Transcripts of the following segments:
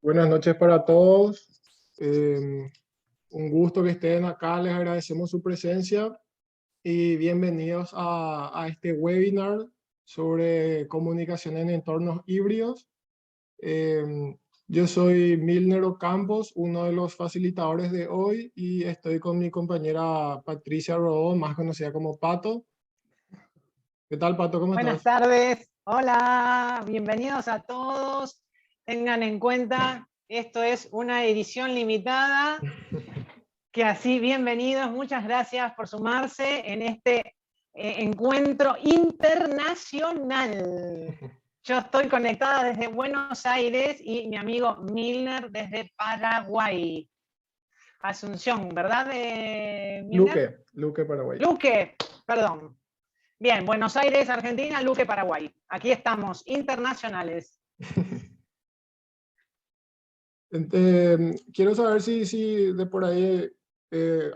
Buenas noches para todos. Un gusto que estén acá. Les agradecemos su presencia y bienvenidos a este webinar sobre comunicación en entornos híbridos. Yo soy Milner Ocampos, uno de los facilitadores de hoy, y estoy con mi compañera Patricia Rodó, más conocida como Pato. ¿Qué tal, Pato? ¿Cómo Buenas estás? tardes, hola, bienvenidos a todos. Tengan en cuenta, esto es una edición limitada, que así bienvenidos, muchas gracias por sumarse en este encuentro internacional. Yo estoy conectada desde Buenos Aires y mi amigo Milner desde Paraguay. Asunción, ¿verdad, Milner? Luque, Paraguay. Luque, perdón. Bien, Buenos Aires, Argentina, Luque, Paraguay. Aquí estamos, internacionales. Quiero saber si de por ahí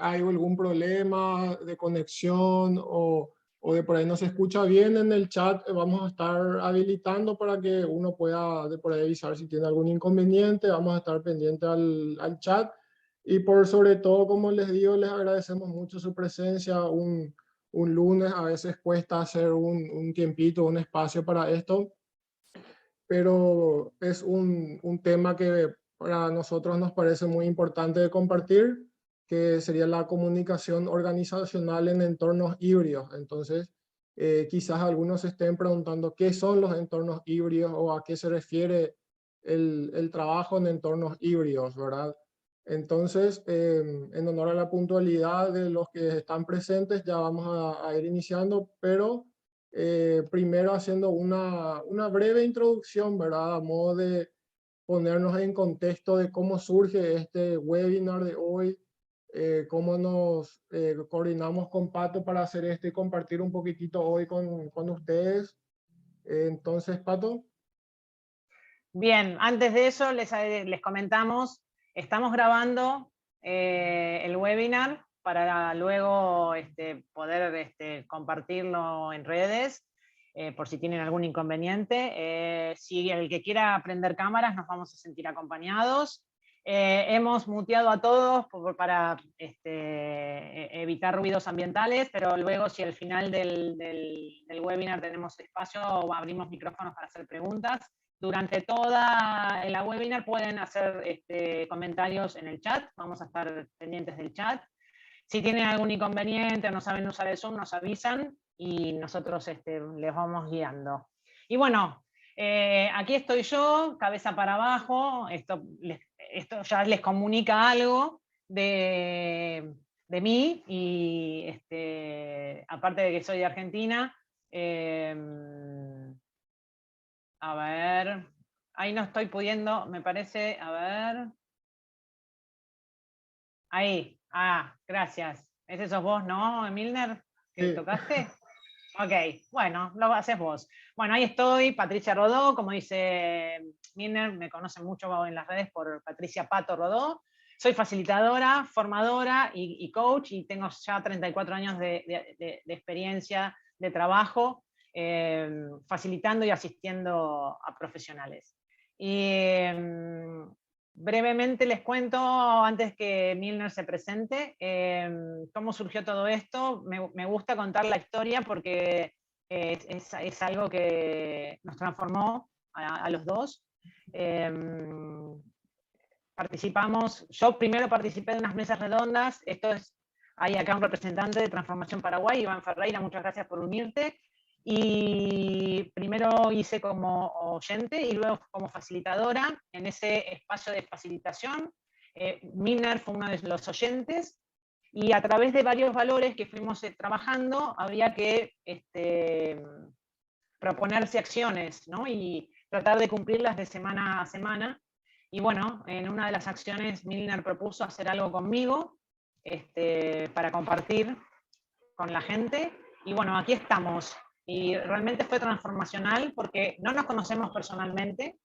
hay algún problema de conexión o de por ahí no se escucha bien en el chat. Vamos a estar habilitando para que uno pueda de por ahí avisar si tiene algún inconveniente. Vamos a estar pendiente al chat. Y por sobre todo, como les digo, les agradecemos mucho su presencia. Un lunes a veces cuesta hacer un tiempito, un espacio para esto, pero es un tema que para nosotros nos parece muy importante de compartir, que sería la comunicación organizacional en entornos híbridos. Entonces, quizás algunos se estén preguntando qué son los entornos híbridos o a qué se refiere el trabajo en entornos híbridos, ¿verdad? Entonces, en honor a la puntualidad de los que están presentes, ya vamos a ir iniciando, pero primero haciendo una breve introducción, ¿verdad? A modo de ponernos en contexto de cómo surge este webinar de hoy, cómo nos coordinamos con Pato para hacer esto y compartir un poquitito hoy con ustedes. Entonces, Pato. Bien, antes de eso les comentamos, estamos grabando el webinar para luego poder compartirlo en redes, por si tienen algún inconveniente. Si el que quiera prender cámaras, nos vamos a sentir acompañados. Hemos muteado a todos para evitar ruidos ambientales, pero luego si al final del webinar tenemos espacio, abrimos micrófonos para hacer preguntas. Durante toda la webinar pueden hacer comentarios en el chat, vamos a estar pendientes del chat. Si tienen algún inconveniente o no saben usar el Zoom, nos avisan y nosotros les vamos guiando. Y bueno, aquí estoy yo, cabeza para abajo, esto ya les comunica algo de mí, y aparte de que soy de Argentina, a ver, ahí no estoy pudiendo, me parece, a ver. Ahí, gracias. ¿Ese sos vos, no, Milner? ¿Que Sí. tocaste? Ok, bueno, lo haces vos. Bueno, ahí estoy, Patricia Rodó, como dice Milner, me conocen mucho en las redes por Patricia Pato Rodó. Soy facilitadora, formadora y coach, y tengo ya 34 años de experiencia de trabajo facilitando y asistiendo a profesionales. Y brevemente les cuento, antes que Milner se presente, cómo surgió todo esto. Me gusta contar la historia porque es algo que nos transformó a los dos. Yo primero participé de unas mesas redondas. Hay acá un representante de Transformación Paraguay, Iván Ferreira, muchas gracias por unirte. Y primero hice como oyente y luego como facilitadora en ese espacio de facilitación. Milner fue uno de los oyentes, y a través de varios valores que fuimos trabajando, había que proponerse acciones, ¿no? Y tratar de cumplirlas de semana a semana. Y bueno, en una de las acciones Milner propuso hacer algo conmigo para compartir con la gente. Y bueno, aquí estamos. Y realmente fue transformacional porque no nos conocemos personalmente.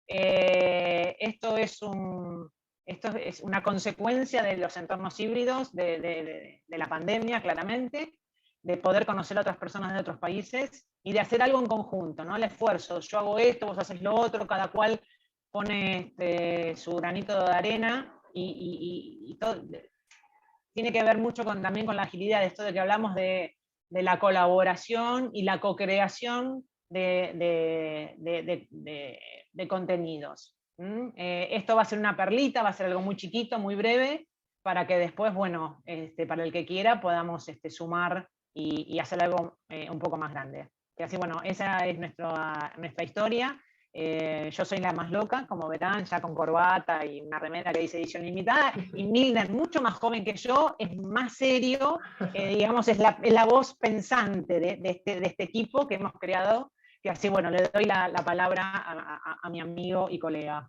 Esto es una consecuencia de los entornos híbridos, de la pandemia, claramente, de poder conocer a otras personas de otros países y de hacer algo en conjunto, ¿no? El esfuerzo, yo hago esto, vos haces lo otro, cada cual pone su granito de arena y todo, tiene que ver mucho también con la agilidad, de esto de que hablamos de la colaboración y la co-creación de contenidos. Esto va a ser una perlita, va a ser algo muy chiquito, muy breve, para que después, bueno, para el que quiera podamos sumar y hacer algo un poco más grande. Y así, bueno, esa es nuestra historia. Yo soy la más loca, como verán, ya con corbata y una remera que dice edición limitada, y Milner, mucho más joven que yo, es más serio, digamos, es la voz pensante de este equipo que hemos creado, que así, bueno, le doy la palabra a mi amigo y colega.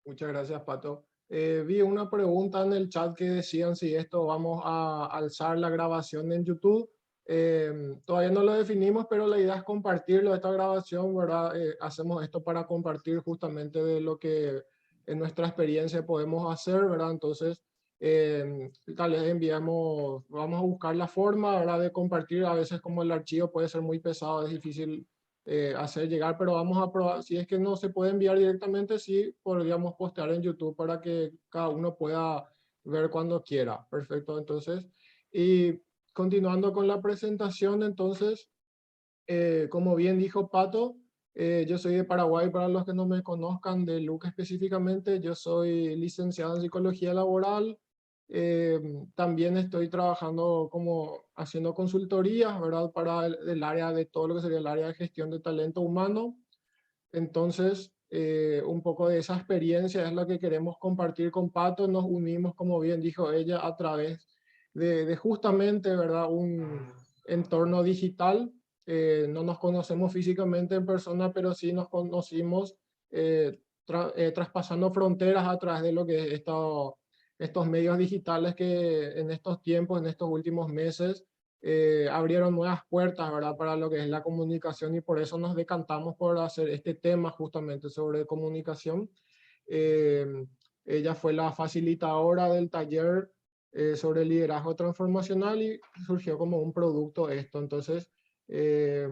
Muchas gracias, Pato. Vi una pregunta en el chat que decían si esto vamos a alzar la grabación en YouTube. Todavía no lo definimos, pero la idea es compartirlo, esta grabación, ¿verdad? Hacemos esto para compartir justamente de lo que en nuestra experiencia podemos hacer, ¿verdad? Entonces, tal vez vamos a buscar la forma, ¿verdad? De compartir. A veces como el archivo puede ser muy pesado, es difícil hacer llegar, pero vamos a probar, si es que no se puede enviar directamente, sí podríamos postear en YouTube para que cada uno pueda ver cuando quiera. Perfecto, entonces, y continuando con la presentación, entonces, como bien dijo Pato, yo soy de Paraguay, para los que no me conozcan, de Luca específicamente, yo soy licenciado en Psicología Laboral. También estoy trabajando como haciendo consultorías, ¿verdad? Para el área de todo lo que sería el área de gestión de talento humano. Entonces, un poco de esa experiencia es la que queremos compartir con Pato. Nos unimos, como bien dijo ella, a través de justamente, ¿verdad? Un entorno digital. No nos conocemos físicamente en persona, pero sí nos conocimos traspasando fronteras a través de lo que es estos medios digitales que en estos tiempos, en estos últimos meses, abrieron nuevas puertas, ¿verdad? Para lo que es la comunicación, y por eso nos decantamos por hacer este tema justamente sobre comunicación. Eh, Ella fue la facilitadora del taller sobre liderazgo transformacional y surgió como un producto esto. Entonces, eh,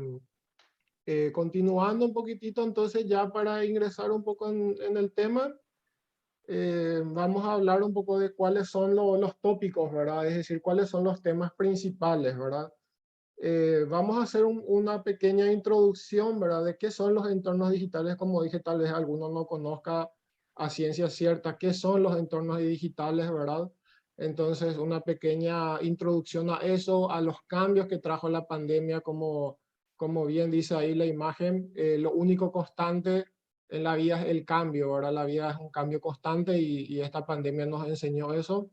continuando un poquitito, entonces ya para ingresar un poco en el tema, vamos a hablar un poco de cuáles son los tópicos, ¿verdad? Es decir, cuáles son los temas principales, ¿verdad? Vamos a hacer una pequeña introducción, ¿verdad? De qué son los entornos digitales, como dije, tal vez alguno no conozca a ciencia cierta qué son los entornos digitales, ¿verdad? Entonces, una pequeña introducción a eso, a los cambios que trajo la pandemia, como bien dice ahí la imagen, lo único constante en la vida es el cambio, ¿verdad? La vida es un cambio constante y esta pandemia nos enseñó eso.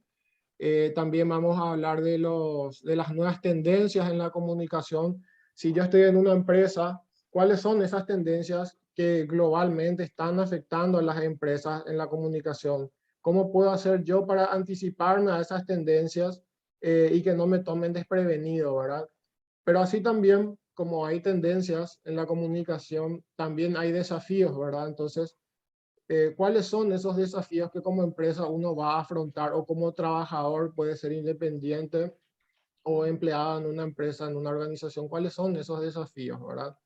También vamos a hablar de las nuevas tendencias en la comunicación. Si yo estoy en una empresa, ¿cuáles son esas tendencias que globalmente están afectando a las empresas en la comunicación? ¿Cómo puedo hacer yo para anticiparme a esas tendencias y que no me tomen desprevenido, ¿verdad? Pero así también, como hay tendencias en la comunicación, también hay desafíos, ¿verdad? Entonces, ¿cuáles son esos desafíos que como empresa uno va a afrontar, o como trabajador puede ser independiente o empleado en una empresa, en una organización? ¿Cuáles son esos desafíos, verdad?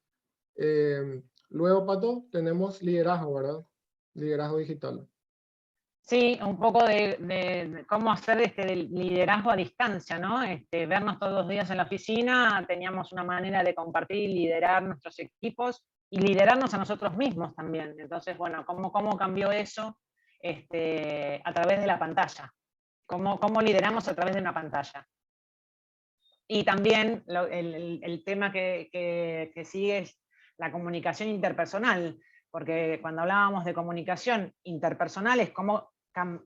Luego, Pato, tenemos liderazgo, ¿verdad? Liderazgo digital. Sí, un poco de cómo hacer del liderazgo a distancia, ¿no? Vernos todos los días en la oficina, teníamos una manera de compartir y liderar nuestros equipos y liderarnos a nosotros mismos también. Entonces, bueno, ¿cómo cambió eso a través de la pantalla? ¿Cómo lideramos a través de una pantalla? Y también el tema que sigue es la comunicación interpersonal, porque cuando hablábamos de comunicación interpersonal es cómo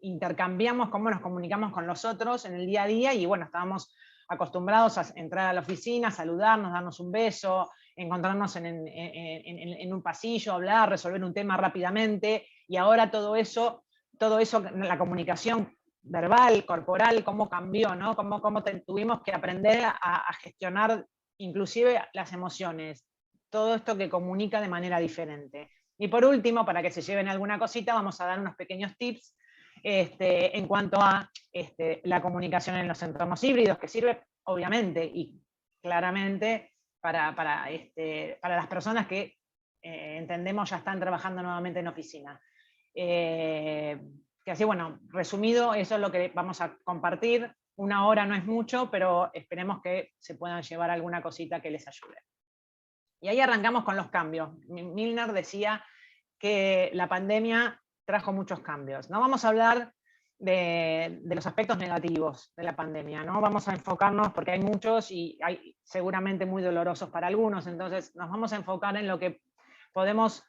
intercambiamos, cómo nos comunicamos con los otros en el día a día, y bueno, estábamos acostumbrados a entrar a la oficina, saludarnos, darnos un beso, encontrarnos en un pasillo, hablar, resolver un tema rápidamente, y ahora todo eso, la comunicación verbal, corporal, cómo cambió, ¿no? Cómo tuvimos que aprender a gestionar inclusive las emociones, todo esto que comunica de manera diferente. Y por último, para que se lleven alguna cosita, vamos a dar unos pequeños tips en cuanto a la comunicación en los entornos híbridos, que sirve obviamente y claramente para las personas que entendemos ya están trabajando nuevamente en oficina. Que así, bueno, resumido, eso es lo que vamos a compartir. 1 hora no es mucho, pero esperemos que se puedan llevar alguna cosita que les ayude. Y ahí arrancamos con los cambios. Milner decía que la pandemia trajo muchos cambios. No vamos a hablar de los aspectos negativos de la pandemia, ¿no? Vamos a enfocarnos, porque hay muchos y hay seguramente muy dolorosos para algunos, entonces nos vamos a enfocar en lo que podemos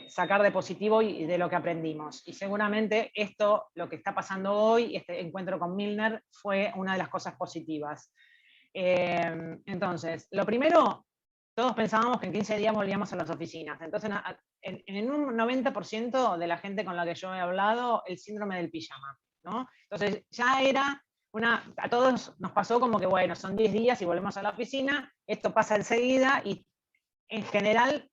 sacar de positivo y de lo que aprendimos. Y seguramente esto, lo que está pasando hoy, este encuentro con Milner, fue una de las cosas positivas. Entonces, lo primero, todos pensábamos que en 15 días volvíamos a las oficinas. Entonces, en un 90% de la gente con la que yo he hablado, el síndrome del pijama, ¿no? Entonces, ya era a todos nos pasó como que, bueno, son 10 días y volvemos a la oficina, esto pasa enseguida y en general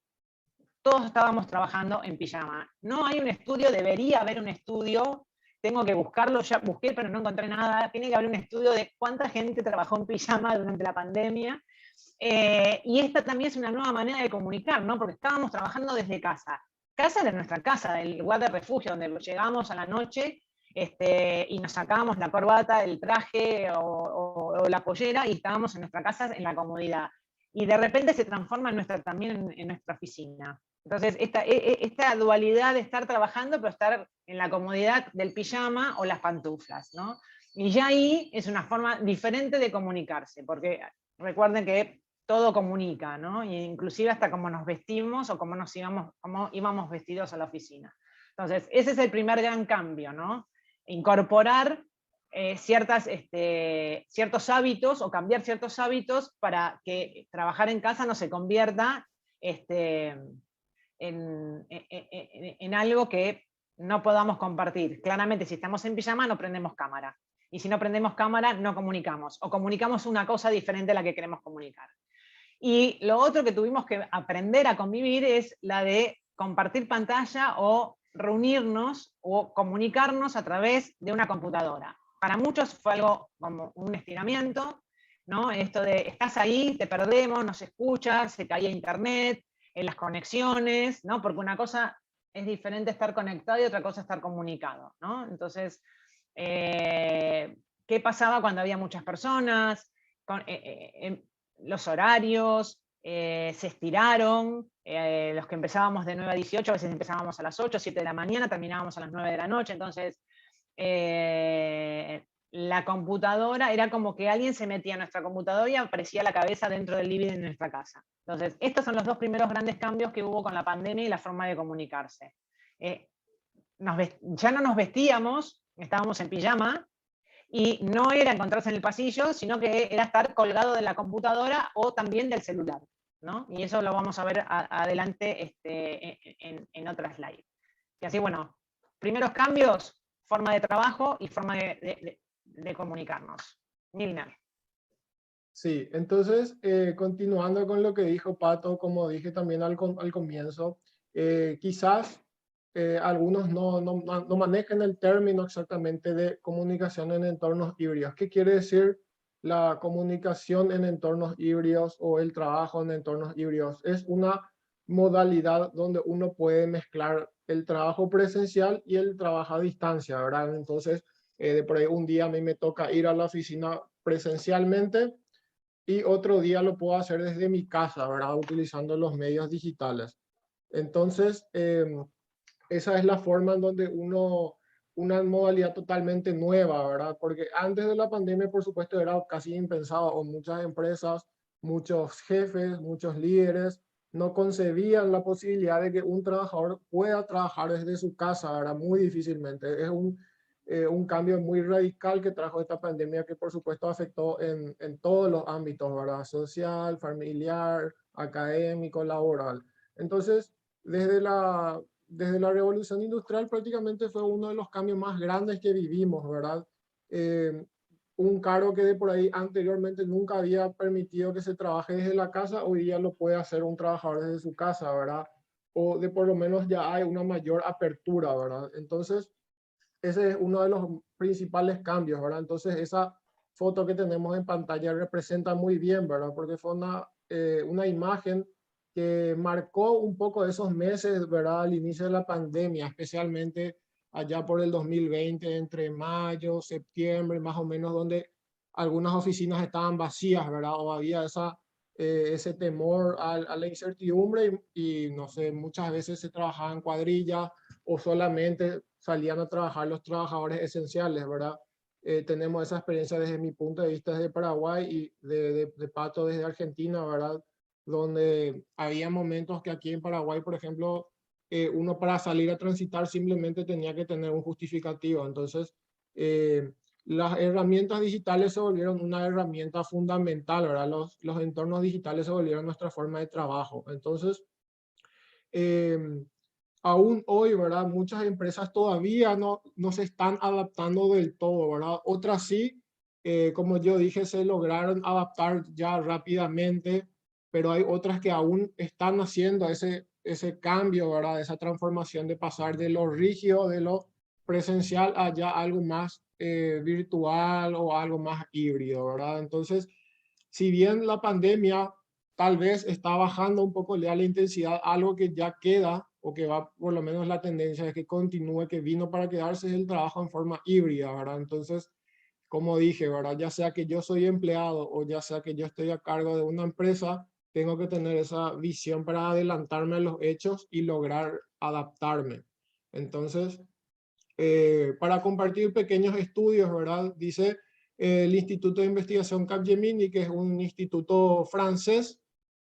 todos estábamos trabajando en pijama. No hay un estudio, debería haber un estudio, tengo que buscarlo, ya busqué pero no encontré nada, tiene que haber un estudio de cuánta gente trabajó en pijama durante la pandemia. Y esta también es una nueva manera de comunicar, ¿no? Porque estábamos trabajando desde casa. Casa de nuestra casa, el lugar de refugio, donde llegamos a la noche y nos sacábamos la corbata, el traje o la pollera y estábamos en nuestra casa en la comodidad. Y de repente se transforma también en nuestra oficina. Entonces, esta dualidad de estar trabajando, pero estar en la comodidad del pijama o las pantuflas, ¿no? Y ya ahí es una forma diferente de comunicarse, porque recuerden que todo comunica, ¿no? Y inclusive hasta cómo nos vestimos o cómo íbamos vestidos a la oficina. Entonces, ese es el primer gran cambio, ¿no? Incorporar ciertos hábitos o cambiar ciertos hábitos para que trabajar en casa no se convierta en algo que no podamos compartir. Claramente, si estamos en pijama, no prendemos cámara. Y si no prendemos cámara, no comunicamos. O comunicamos una cosa diferente a la que queremos comunicar. Y lo otro que tuvimos que aprender a convivir es la de compartir pantalla o reunirnos o comunicarnos a través de una computadora. Para muchos fue algo como un estiramiento, ¿no? Esto de estás ahí, te perdemos, no se escucha, se caía internet, en las conexiones, ¿no? Porque una cosa es diferente estar conectado y otra cosa estar comunicado, ¿no? Entonces, ¿qué pasaba cuando había muchas personas? Los horarios se estiraron, los que empezábamos de 9 a 18, a veces empezábamos a las 8, 7 de la mañana, terminábamos a las 9 de la noche, entonces la computadora era como que alguien se metía a nuestra computadora y aparecía la cabeza dentro del living de nuestra casa. Entonces, estos son los dos primeros grandes cambios que hubo con la pandemia y la forma de comunicarse. Ya no nos vestíamos, estábamos en pijama, y no era encontrarse en el pasillo, sino que era estar colgado de la computadora o también del celular, ¿no? Y eso lo vamos a ver adelante en otras slides. Y así, bueno, primeros cambios, forma de trabajo y forma de comunicarnos. Milner. Sí, entonces, continuando con lo que dijo Pato, como dije también al comienzo, quizás algunos no manejen el término exactamente de comunicación en entornos híbridos. ¿Qué quiere decir la comunicación en entornos híbridos o el trabajo en entornos híbridos? Es una modalidad donde uno puede mezclar el trabajo presencial y el trabajo a distancia, ¿verdad? Entonces, de por ahí un día a mí me toca ir a la oficina presencialmente y otro día lo puedo hacer desde mi casa, ¿verdad? Utilizando los medios digitales. Entonces, esa es la forma en donde una modalidad totalmente nueva, ¿verdad? Porque antes de la pandemia, por supuesto, era casi impensado, o muchas empresas, muchos jefes, muchos líderes no concebían la posibilidad de que un trabajador pueda trabajar desde su casa, ¿verdad? Muy difícilmente. Es un cambio muy radical que trajo esta pandemia que, por supuesto, afectó en todos los ámbitos, ¿verdad? Social, familiar, académico, laboral. Entonces, desde la revolución industrial prácticamente fue uno de los cambios más grandes que vivimos, ¿verdad? Un cargo que de por ahí anteriormente nunca había permitido que se trabaje desde la casa, hoy día lo puede hacer un trabajador desde su casa, ¿verdad? O de por lo menos ya hay una mayor apertura, ¿verdad? Entonces, ese es uno de los principales cambios, ¿verdad? Entonces, esa foto que tenemos en pantalla representa muy bien, ¿verdad? Porque fue una imagen que marcó un poco esos meses, ¿verdad? Al inicio de la pandemia, especialmente allá por el 2020, entre mayo, septiembre, más o menos, donde algunas oficinas estaban vacías, ¿verdad? O había ese temor a la incertidumbre y, no sé, muchas veces se trabajaba en cuadrillas o solamente salían a trabajar los trabajadores esenciales, ¿verdad? Tenemos esa experiencia desde mi punto de vista desde Paraguay y de Pato desde Argentina, ¿verdad? Donde había momentos que aquí en Paraguay, por ejemplo, uno para salir a transitar simplemente tenía que tener un justificativo. Entonces, eh, las herramientas digitales se volvieron una herramienta fundamental, ¿verdad? Los entornos digitales se volvieron nuestra forma de trabajo. Entonces, eh, aún hoy, ¿verdad? Muchas empresas todavía no se están adaptando del todo, ¿verdad? Otras sí, como yo dije, se lograron adaptar ya rápidamente, pero hay otras que aún están haciendo ese cambio, ¿verdad? Esa transformación de pasar de lo rígido, de lo presencial a ya algo más virtual o algo más híbrido, ¿verdad? Entonces, si bien la pandemia tal vez está bajando un poco ya la intensidad, algo que ya queda o que va por lo menos la tendencia es que continúe, que vino para quedarse es el trabajo en forma híbrida, ¿verdad? Entonces, como dije, ¿verdad? Ya sea que yo soy empleado o ya sea que yo estoy a cargo de una empresa, tengo que tener esa visión para adelantarme a los hechos y lograr adaptarme. Entonces, para compartir pequeños estudios, ¿verdad? Dice el Instituto de Investigación Capgemini, que es un instituto francés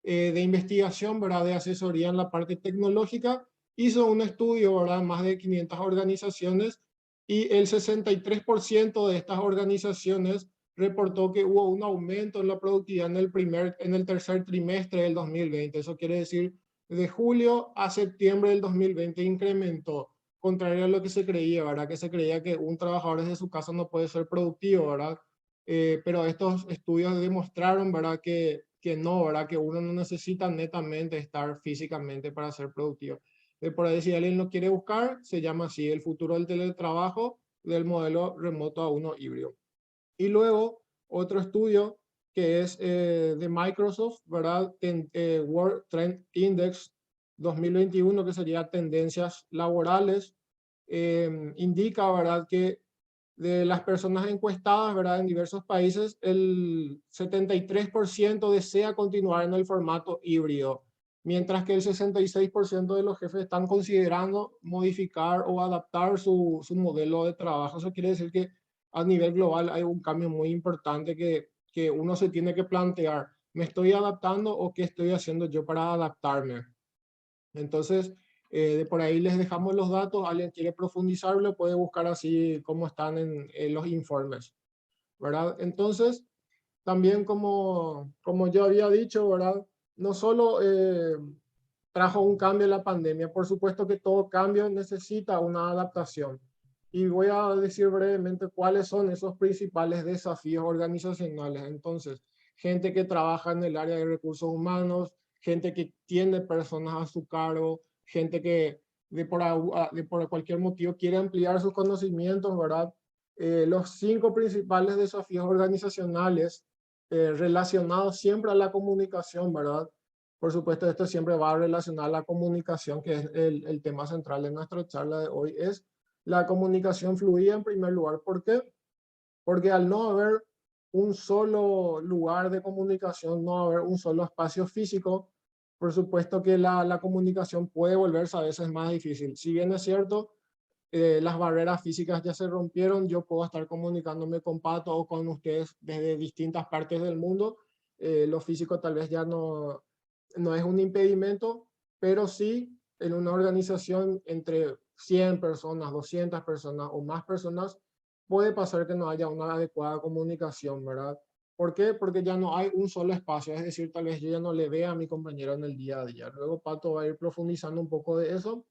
de investigación, ¿verdad? De asesoría en la parte tecnológica, hizo un estudio, ¿verdad? Más de 500 organizaciones y el 63% de estas organizaciones reportó que hubo un aumento en la productividad en el tercer trimestre del 2020. Eso quiere decir, de julio a septiembre del 2020 incrementó, contrario a lo que se creía, ¿verdad? Que se creía que un trabajador desde su casa no puede ser productivo, ¿verdad? Pero estos estudios demostraron, ¿verdad? Que no, ¿verdad? Que uno no necesita netamente estar físicamente para ser productivo. Por ahí, si alguien lo quiere buscar, se llama así, el futuro del teletrabajo, del modelo remoto a uno híbrido. Y luego, otro estudio que es de Microsoft, ¿verdad? World Trend Index 2021, que sería tendencias laborales, indica, ¿verdad? Que de las personas encuestadas, ¿verdad? En diversos países, el 73% desea continuar en el formato híbrido, mientras que el 66% de los jefes están considerando modificar o adaptar su modelo de trabajo. Eso quiere decir que a nivel global hay un cambio muy importante que uno se tiene que plantear. ¿Me estoy adaptando o qué estoy haciendo yo para adaptarme? Entonces, de por ahí les dejamos los datos. Alguien quiere profundizarlo, puede buscar así cómo están en los informes, ¿verdad? Entonces, también como yo había dicho, ¿verdad? No solo trajo un cambio en la pandemia, por supuesto que todo cambio necesita una adaptación. Y voy a decir brevemente cuáles son esos principales desafíos organizacionales. Entonces, gente que trabaja en el área de recursos humanos, gente que tiene personas a su cargo, gente que de por cualquier motivo quiere ampliar sus conocimientos, ¿verdad? Los cinco principales desafíos organizacionales relacionados siempre a la comunicación, ¿verdad? Por supuesto, esto siempre va a relacionar la comunicación, que es el tema central de nuestra charla de hoy, es la comunicación fluida en primer lugar. ¿Por qué? Porque al no haber un solo lugar de comunicación, no haber un solo espacio físico, por supuesto que la comunicación puede volverse a veces más difícil. Si bien es cierto, las barreras físicas ya se rompieron, yo puedo estar comunicándome con Pato o con ustedes desde distintas partes del mundo. Lo físico tal vez ya no es un impedimento, pero sí en una organización entre 100 personas, 200 personas o más personas, puede pasar que no haya una adecuada comunicación, ¿verdad? ¿Por qué? Porque ya no hay un solo espacio, es decir, tal vez yo ya no le vea a mi compañero en el día a día. Luego Pato va a ir profundizando un poco de eso.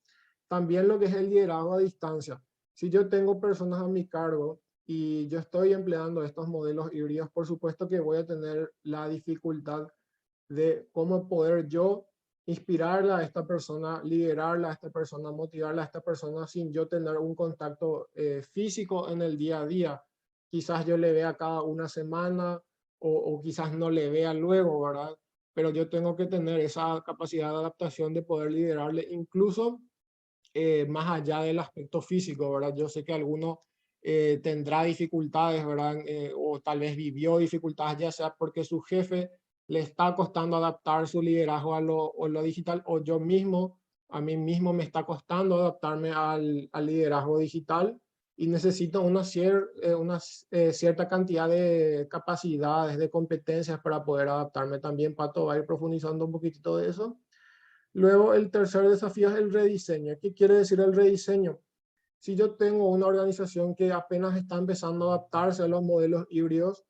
También lo que es el liderazgo a distancia. Si yo tengo personas a mi cargo y yo estoy empleando estos modelos híbridos, por supuesto que voy a tener la dificultad de cómo poder yo inspirarla a esta persona, liderarla a esta persona, motivarla a esta persona sin yo tener un contacto físico en el día a día. Quizás yo le vea cada una semana o quizás no le vea luego, ¿verdad? pero yo tengo que tener esa capacidad de adaptación de poder liderarle incluso más allá del aspecto físico, ¿verdad? Yo sé que alguno tendrá dificultades, ¿verdad? O tal vez vivió dificultades, ya sea porque su jefe le está costando adaptar su liderazgo a lo digital, o yo mismo, a mí mismo me está costando adaptarme al liderazgo digital y necesito cierta cantidad de capacidades, de competencias para poder adaptarme también. Pato va a ir profundizando un poquitito de eso. Luego, el tercer desafío es el rediseño. ¿Qué quiere decir el rediseño? Si yo tengo una organización que apenas está empezando a adaptarse a los modelos híbridos,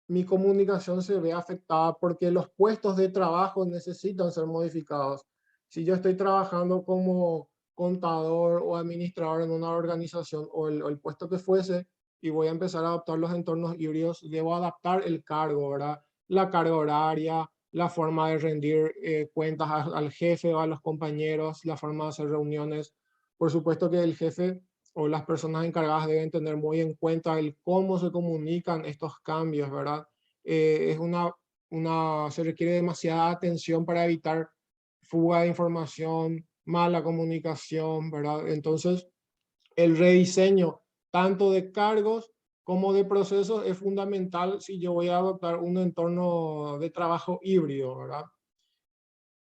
mi comunicación se ve afectada porque los puestos de trabajo necesitan ser modificados. Si yo estoy trabajando como contador o administrador en una organización o el puesto que fuese y voy a empezar a adaptar los entornos híbridos, debo adaptar el cargo, ¿verdad? La carga horaria, la forma de rendir cuentas al jefe o a los compañeros, la forma de hacer reuniones. Por supuesto que el jefe o las personas encargadas deben tener muy en cuenta el cómo se comunican estos cambios, ¿verdad? Es se requiere demasiada atención para evitar fuga de información, mala comunicación, ¿verdad? Entonces, el rediseño tanto de cargos como de procesos es fundamental si yo voy a adoptar un entorno de trabajo híbrido, ¿verdad?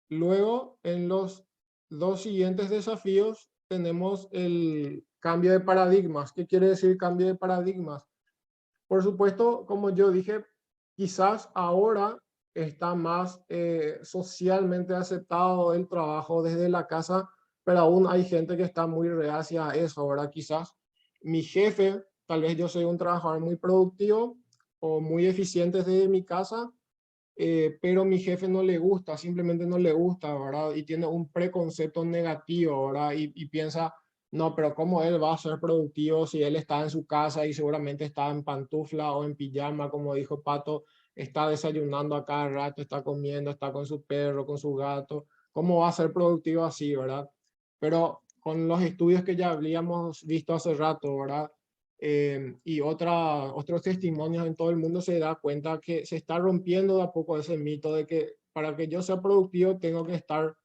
Luego, en los dos siguientes desafíos, tenemos el cambio de paradigmas. ¿Qué quiere decir cambio de paradigmas? Por supuesto, como yo dije, quizás ahora está más socialmente aceptado el trabajo desde la casa, pero aún hay gente que está muy reacia a eso, ¿verdad? Quizás mi jefe, tal vez yo soy un trabajador muy productivo o muy eficiente desde mi casa, pero mi jefe no le gusta, simplemente no le gusta, ¿verdad? Y tiene un preconcepto negativo, ¿verdad? Y piensa, no, pero ¿cómo él va a ser productivo si él está en su casa y seguramente está en pantufla o en pijama, como dijo Pato, está desayunando a cada rato, está comiendo, está con su perro, con su gato? ¿Cómo va a ser productivo así, verdad? Pero con los estudios que ya habíamos visto hace rato, ¿verdad? Y otros testimonios en todo el mundo se da cuenta que se está rompiendo de a poco ese mito de que para que yo sea productivo tengo que estar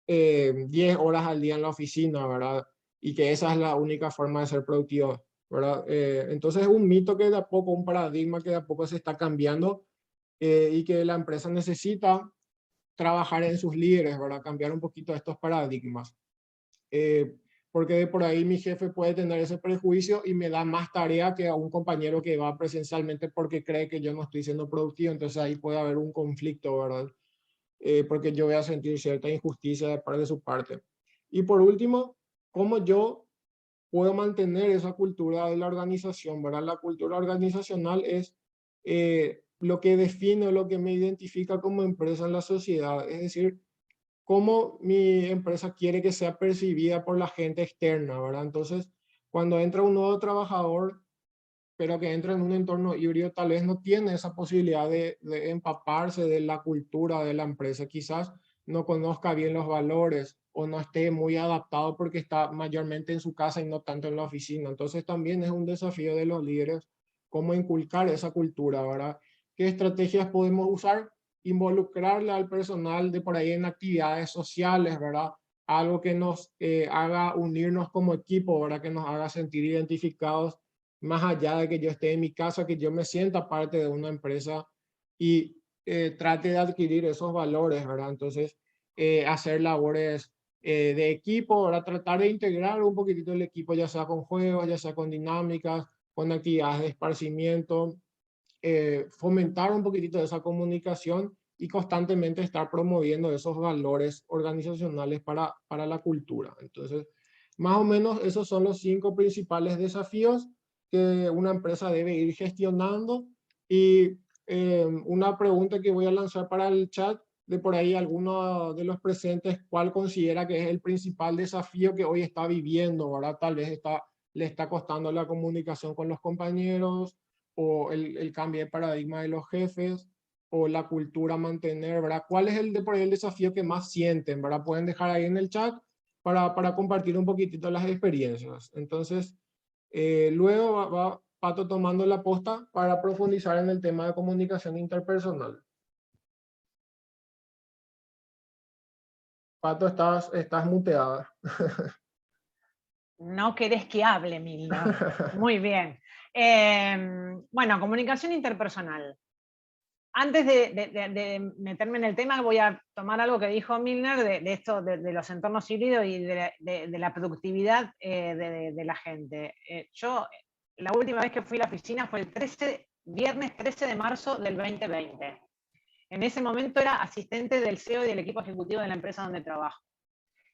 10 horas al día en la oficina, ¿verdad? Y que esa es la única forma de ser productivo, ¿verdad? Entonces es un mito que de a poco, un paradigma que de a poco se está cambiando y que la empresa necesita trabajar en sus líderes, ¿verdad? Cambiar un poquito estos paradigmas. eh, Porque de por ahí mi jefe puede tener ese prejuicio y me da más tarea que a un compañero que va presencialmente porque cree que yo no estoy siendo productivo, entonces ahí puede haber un conflicto, ¿verdad? Porque yo voy a sentir cierta injusticia de parte de su parte. Y por último, ¿cómo yo puedo mantener esa cultura de la organización, ¿verdad? La cultura organizacional es lo que define o lo que me identifica como empresa en la sociedad, es decir, cómo mi empresa quiere que sea percibida por la gente externa, ¿verdad? Entonces, cuando entra un nuevo trabajador, pero que entra en un entorno híbrido, tal vez no tiene esa posibilidad de empaparse de la cultura de la empresa. Quizás no conozca bien los valores o no esté muy adaptado porque está mayormente en su casa y no tanto en la oficina. Entonces, también es un desafío de los líderes cómo inculcar esa cultura, ¿verdad? ¿Qué estrategias podemos usar? Involucrarle al personal de por ahí en actividades sociales, ¿verdad? Algo que nos haga unirnos como equipo, ¿verdad? Que nos haga sentir identificados más allá de que yo esté en mi casa, que yo me sienta parte de una empresa y trate de adquirir esos valores, ¿verdad? Entonces, hacer labores de equipo, ¿verdad? Tratar de integrar un poquitito el equipo, ya sea con juegos, ya sea con dinámicas, con actividades de esparcimiento, fomentar un poquitito de esa comunicación y constantemente estar promoviendo esos valores organizacionales para la cultura. Entonces, más o menos esos son los 5 principales desafíos que una empresa debe ir gestionando. Y una pregunta que voy a lanzar para el chat, de por ahí alguno de los presentes, ¿cuál considera que es el principal desafío que hoy está viviendo, ¿verdad? Tal vez le está costando la comunicación con los compañeros, o el cambio de paradigma de los jefes, o la cultura mantener, ¿verdad? ¿Cuál es por ahí el desafío que más sienten, ¿verdad? Pueden dejar ahí en el chat para compartir un poquitito las experiencias. Entonces, luego va Pato tomando la posta para profundizar en el tema de comunicación interpersonal. Pato, estás muteada. No querés que hable, Milner. Muy bien. Bueno, comunicación interpersonal. Antes de meterme en el tema, voy a tomar algo que dijo Milner de esto de los entornos híbridos y de la productividad de la gente. Yo, la última vez que fui a la oficina fue el viernes 13 de marzo del 2020. En ese momento era asistente del CEO y del equipo ejecutivo de la empresa donde trabajo.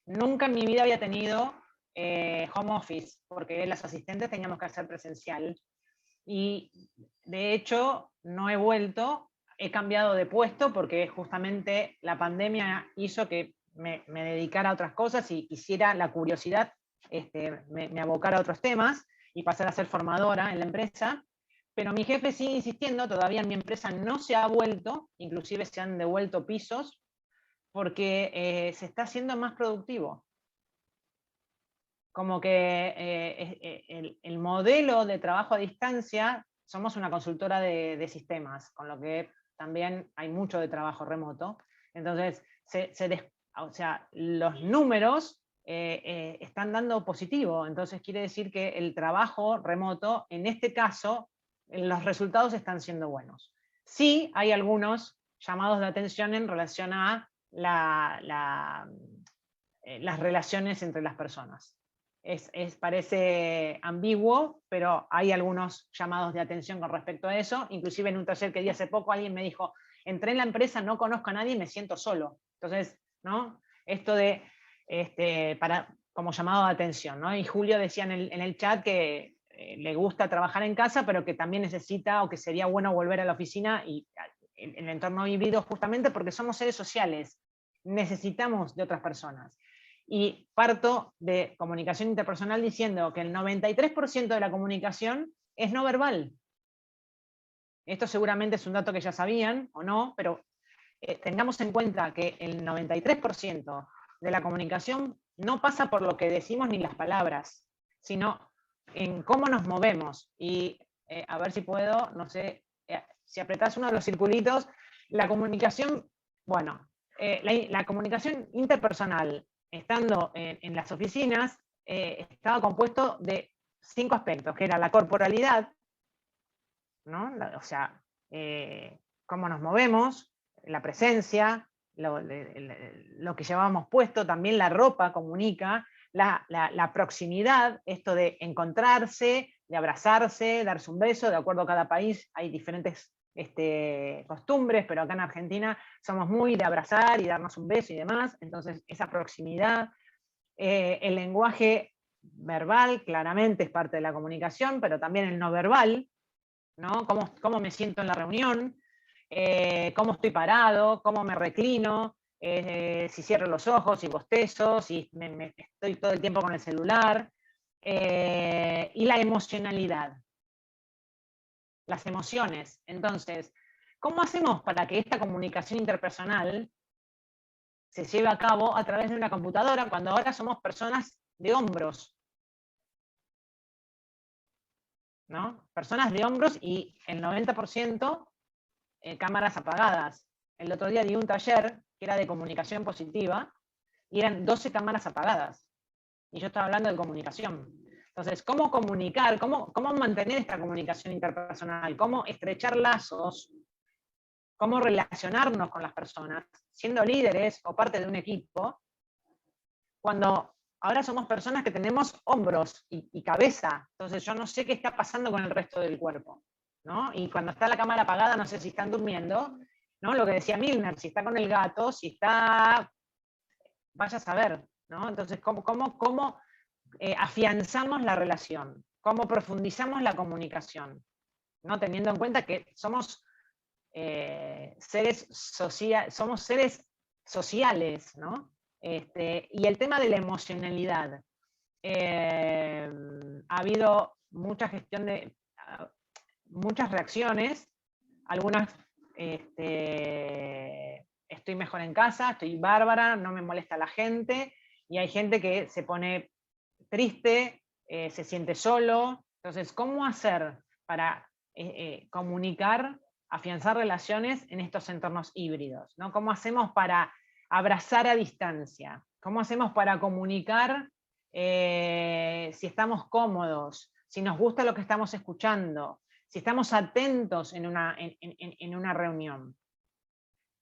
Nunca en mi vida había tenido home office, porque los asistentes teníamos que hacer presencial. Y de hecho, no he vuelto, he cambiado de puesto porque justamente la pandemia hizo que me dedicara a otras cosas y quisiera la curiosidad, me abocara a otros temas y pasar a ser formadora en la empresa. Pero mi jefe sigue insistiendo, todavía en mi empresa no se ha vuelto, inclusive se han devuelto pisos, porque se está haciendo más productivo. Como que el modelo de trabajo a distancia, somos una consultora de sistemas, con lo que también hay mucho de trabajo remoto. Entonces, o sea, los números están dando positivo. Entonces, quiere decir que el trabajo remoto, en este caso, los resultados están siendo buenos. Sí, hay algunos llamados de atención en relación a las relaciones entre las personas. Parece ambiguo, pero hay algunos llamados de atención con respecto a eso. Inclusive en un taller que di hace poco alguien me dijo, entré en la empresa, no conozco a nadie y me siento solo. Entonces, ¿no? Esto de, como llamado de atención, ¿no? Y Julio decía en el chat que le gusta trabajar en casa, pero que también necesita o que sería bueno volver a la oficina y en el entorno híbrido justamente porque somos seres sociales. Necesitamos de otras personas. Y parto de comunicación interpersonal diciendo que el 93% de la comunicación es no verbal. Esto seguramente es un dato que ya sabían o no, pero tengamos en cuenta que el 93% de la comunicación no pasa por lo que decimos ni las palabras, sino en cómo nos movemos. Y a ver si puedo, no sé, si apretás uno de los circulitos, la comunicación, bueno, la comunicación interpersonal estando en las oficinas, estaba compuesto de 5 aspectos, que era la corporalidad, ¿no? O sea, cómo nos movemos, la presencia, lo que llevábamos puesto, también la ropa comunica, la proximidad, esto de encontrarse, de abrazarse, darse un beso, de acuerdo a cada país hay diferentes costumbres, pero acá en Argentina somos muy de abrazar y darnos un beso y demás, entonces esa proximidad, el lenguaje verbal claramente es parte de la comunicación, pero también el no verbal, ¿no? Cómo me siento en la reunión, cómo estoy parado, cómo me reclino, si cierro los ojos, si bostezo, si estoy todo el tiempo con el celular, y la emocionalidad. Las emociones. Entonces, ¿cómo hacemos para que esta comunicación interpersonal se lleve a cabo a través de una computadora cuando ahora somos personas de hombros? ¿No? Personas de hombros y el 90% cámaras apagadas. El otro día di un taller que era de comunicación positiva y eran 12 cámaras apagadas. Y yo estaba hablando de comunicación. Entonces, ¿cómo comunicar? ¿Cómo mantener esta comunicación interpersonal? ¿Cómo estrechar lazos? ¿Cómo relacionarnos con las personas? Siendo líderes o parte de un equipo, cuando ahora somos personas que tenemos hombros y cabeza. Entonces, yo no sé qué está pasando con el resto del cuerpo, ¿no? Y cuando está la cámara apagada, no sé si están durmiendo, ¿no? Lo que decía Milner, si está con el gato, si está... Vaya a saber, ¿no? Entonces, ¿cómo afianzamos la relación? ¿Cómo profundizamos la comunicación? ¿No? Teniendo en cuenta que somos seres sociales, ¿no? Y el tema de la emocionalidad. Ha habido mucha gestión de muchas reacciones, algunas estoy mejor en casa, estoy bárbara, no me molesta la gente, y hay gente que se pone triste, se siente solo. Entonces, ¿cómo hacer para comunicar, afianzar relaciones en estos entornos híbridos, ¿no? ¿Cómo hacemos para abrazar a distancia. ¿Cómo hacemos para comunicar si estamos cómodos, si nos gusta lo que estamos escuchando, si estamos atentos en una reunión?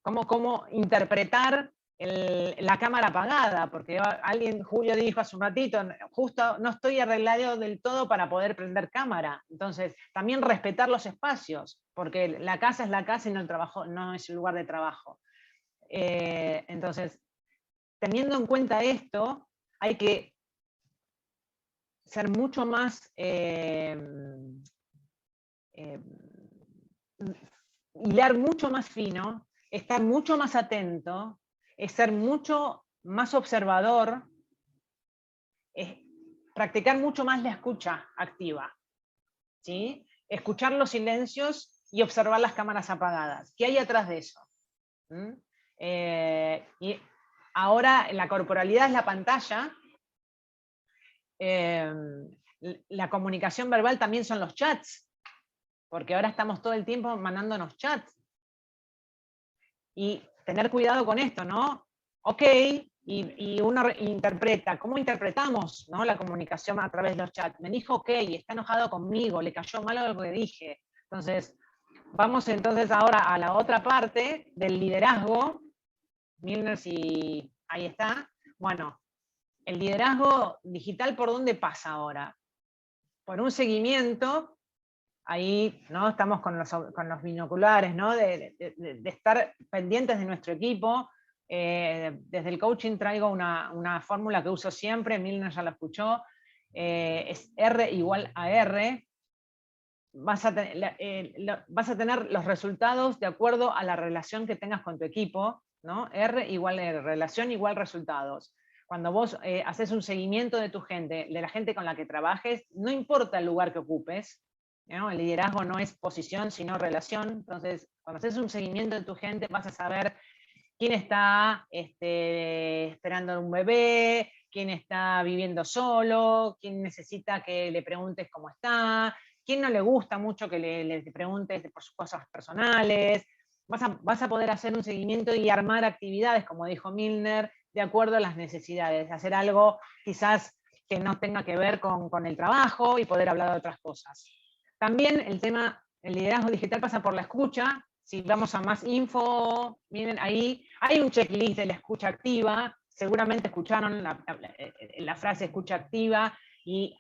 ¿Cómo interpretar la cámara apagada? Porque Julio dijo hace un ratito, justo no estoy arreglado del todo para poder prender cámara. Entonces, también respetar los espacios, porque la casa es la casa y no el trabajo, no es el lugar de trabajo. Entonces, teniendo en cuenta esto, hay que ser mucho más hilar mucho más fino, estar mucho más atento, es ser mucho más observador, es practicar mucho más la escucha activa, ¿sí? Escuchar los silencios y observar las cámaras apagadas. ¿Qué hay atrás de eso? Y ahora la corporalidad es la pantalla. La comunicación verbal también son los chats, porque ahora estamos todo el tiempo mandándonos chats. Y tener cuidado con esto, ¿no? Ok, y uno interpreta, ¿cómo interpretamos, ¿no?, la comunicación a través de los chats? Me dijo ok, está enojado conmigo, le cayó mal algo que dije. Entonces, vamos entonces ahora a la otra parte del liderazgo. Milner, si ahí está. Bueno, el liderazgo digital, ¿por dónde pasa ahora? Por un seguimiento. Ahí, ¿no?, estamos con los binoculares, ¿no?, de estar pendientes de nuestro equipo. Desde el coaching traigo una fórmula que uso siempre, Milner ya la escuchó, es R igual a R. Vas a tener los resultados de acuerdo a la relación que tengas con tu equipo, ¿no? R igual R, relación igual resultados. Cuando vos haces un seguimiento de tu gente, de la gente con la que trabajes, no importa el lugar que ocupes, ¿no? El liderazgo no es posición, sino relación. Entonces, cuando haces un seguimiento de tu gente, vas a saber quién está esperando un bebé, quién está viviendo solo, quién necesita que le preguntes cómo está, quién no le gusta mucho que le preguntes por sus cosas personales. Vas a poder hacer un seguimiento y armar actividades, como dijo Milner, de acuerdo a las necesidades. Hacer algo quizás que no tenga que ver con el trabajo y poder hablar de otras cosas. También el liderazgo digital pasa por la escucha. Si vamos a más info, miren ahí, hay un checklist de la escucha activa. Seguramente escucharon la frase escucha activa y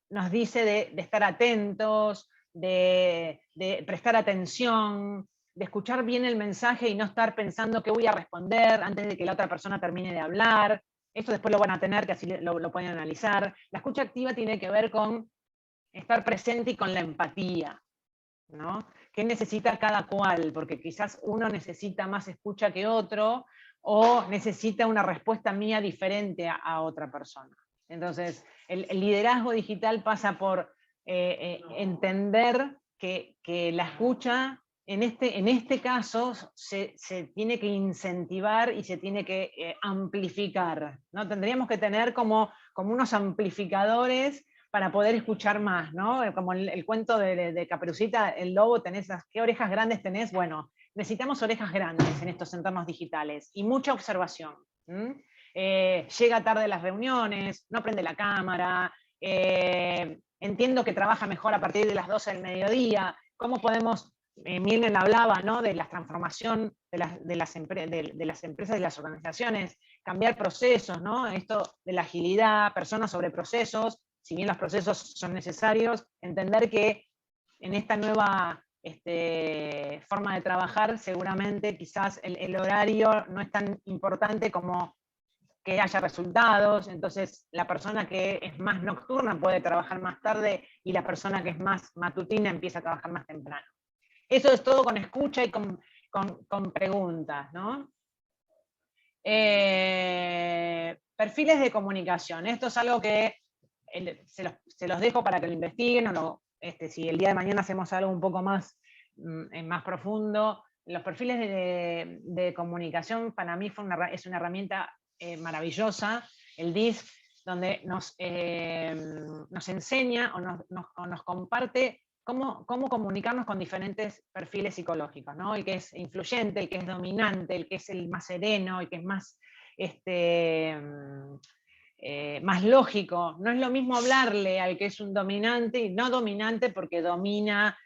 nos dice de estar atentos, de prestar atención, de escuchar bien el mensaje y no estar pensando qué voy a responder antes de que la otra persona termine de hablar. Esto después lo van a tener, que así lo pueden analizar. La escucha activa tiene que ver con estar presente y con la empatía, ¿no? ¿Qué necesita cada cual? Porque quizás uno necesita más escucha que otro, o necesita una respuesta mía diferente a otra persona. Entonces, el liderazgo digital pasa por entender que la escucha, en este caso, se tiene que incentivar y se tiene que amplificar, ¿no? Tendríamos que tener como unos amplificadores para poder escuchar más, ¿no? Como el cuento de Caperucita, el lobo, ¿qué orejas grandes tenés? Bueno, necesitamos orejas grandes en estos entornos digitales y mucha observación. Llega tarde a las reuniones, no prende la cámara, entiendo que trabaja mejor a partir de las 12 del mediodía. ¿Cómo podemos, Milner hablaba, ¿no?, de la transformación de las empresas y las organizaciones, cambiar procesos, ¿no? Esto de la agilidad, personas sobre procesos, si bien los procesos son necesarios, entender que en esta nueva forma de trabajar, seguramente quizás el horario no es tan importante como que haya resultados. Entonces la persona que es más nocturna puede trabajar más tarde y la persona que es más matutina empieza a trabajar más temprano. Eso es todo con escucha y con preguntas, ¿no? Perfiles de comunicación. Esto es algo que se los dejo para que lo investiguen, si el día de mañana hacemos algo un poco más profundo. Los perfiles de comunicación para mí es una herramienta maravillosa, el DISC, donde nos enseña o nos comparte cómo comunicarnos con diferentes perfiles psicológicos, ¿no? El que es influyente, el que es dominante, el que es el más sereno, el que es más, más lógico. No es lo mismo hablarle al que es un dominante, y no dominante porque domina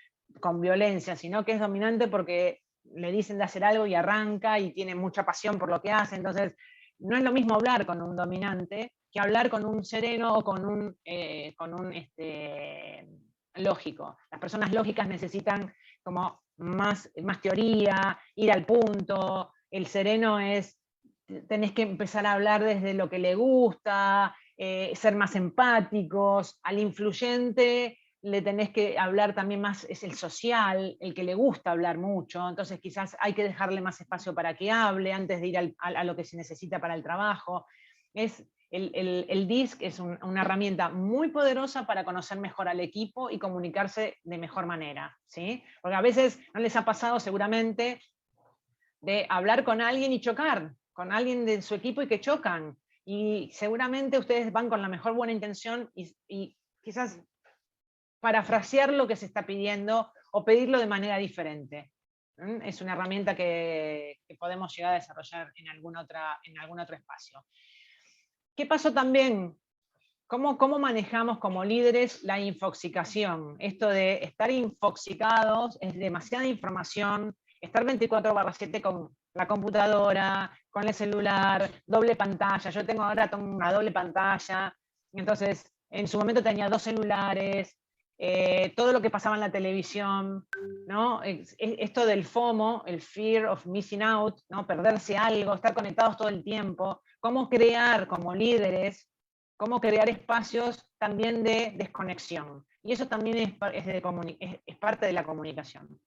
con violencia, sino que es dominante porque le dicen de hacer algo y arranca y tiene mucha pasión por lo que hace. Entonces, no es lo mismo hablar con un dominante que hablar con un sereno o con un lógico. Las personas lógicas necesitan como más teoría, ir al punto. El sereno es, tenés que empezar a hablar desde lo que le gusta, ser más empáticos. Al influyente le tenés que hablar también más, es el social, el que le gusta hablar mucho, entonces quizás hay que dejarle más espacio para que hable antes de ir a lo que se necesita para el trabajo. El DISC es una herramienta muy poderosa para conocer mejor al equipo y comunicarse de mejor manera, ¿sí? Porque a veces no les ha pasado seguramente de hablar con alguien y chocar, con alguien de su equipo y que chocan. Y seguramente ustedes van con la mejor buena intención y quizás parafrasear lo que se está pidiendo o pedirlo de manera diferente. Es una herramienta que podemos llegar a desarrollar en algún otro espacio. ¿Qué pasó también? ¿Cómo manejamos como líderes la infoxicación? Esto de estar infoxicados es demasiada información, estar 24/7 con la computadora, con el celular, doble pantalla. Yo ahora tengo una doble pantalla, entonces en su momento tenía 2 celulares, todo lo que pasaba en la televisión, ¿no? Esto del FOMO, el Fear of Missing Out, ¿no? Perderse algo, estar conectados todo el tiempo. ¿Cómo crear como líderes, cómo crear espacios también de desconexión? Y eso también es parte de la comunicación,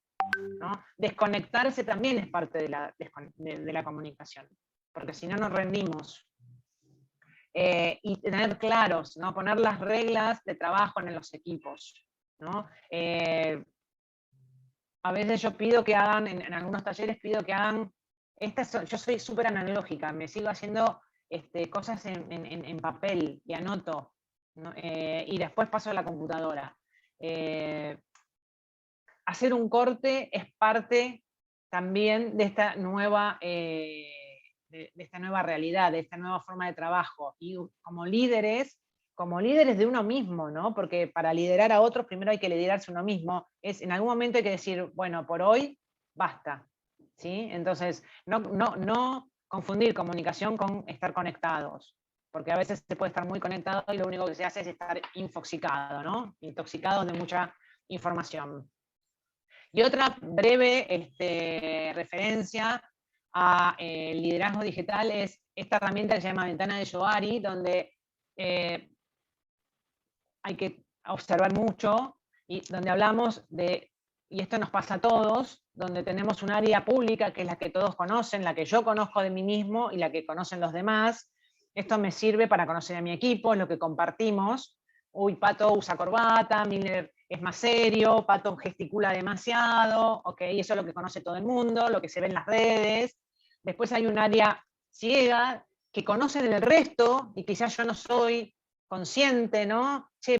¿no? Desconectarse también es parte de la comunicación, porque si no nos rendimos. Y tener claros, ¿no? Poner las reglas de trabajo en los equipos, ¿no? A veces yo pido que hagan, en algunos talleres pido que hagan, yo soy súper analógica, me sigo haciendo cosas en papel y anoto, ¿no? Y después paso a la computadora. Hacer un corte es parte también de esta nueva realidad, de esta nueva forma de trabajo. Y como líderes de uno mismo, ¿no? Porque para liderar a otros primero hay que liderarse uno mismo. En algún momento hay que decir, bueno, por hoy basta, ¿sí? Entonces, no confundir comunicación con estar conectados, porque a veces se puede estar muy conectado y lo único que se hace es estar infoxicado, ¿no? Intoxicado de mucha información. Y otra breve referencia a liderazgo digital es esta herramienta que se llama Ventana de Joari, donde hay que observar mucho y donde hablamos de, y esto nos pasa a todos, donde tenemos un área pública que es la que todos conocen, la que yo conozco de mí mismo y la que conocen los demás. Esto me sirve para conocer a mi equipo, es lo que compartimos. Uy, Pato usa corbata, Miller es más serio, Pato gesticula demasiado, ok, eso es lo que conoce todo el mundo, lo que se ve en las redes. Después hay un área ciega que conoce del resto y quizás yo no soy consciente, ¿no? Che,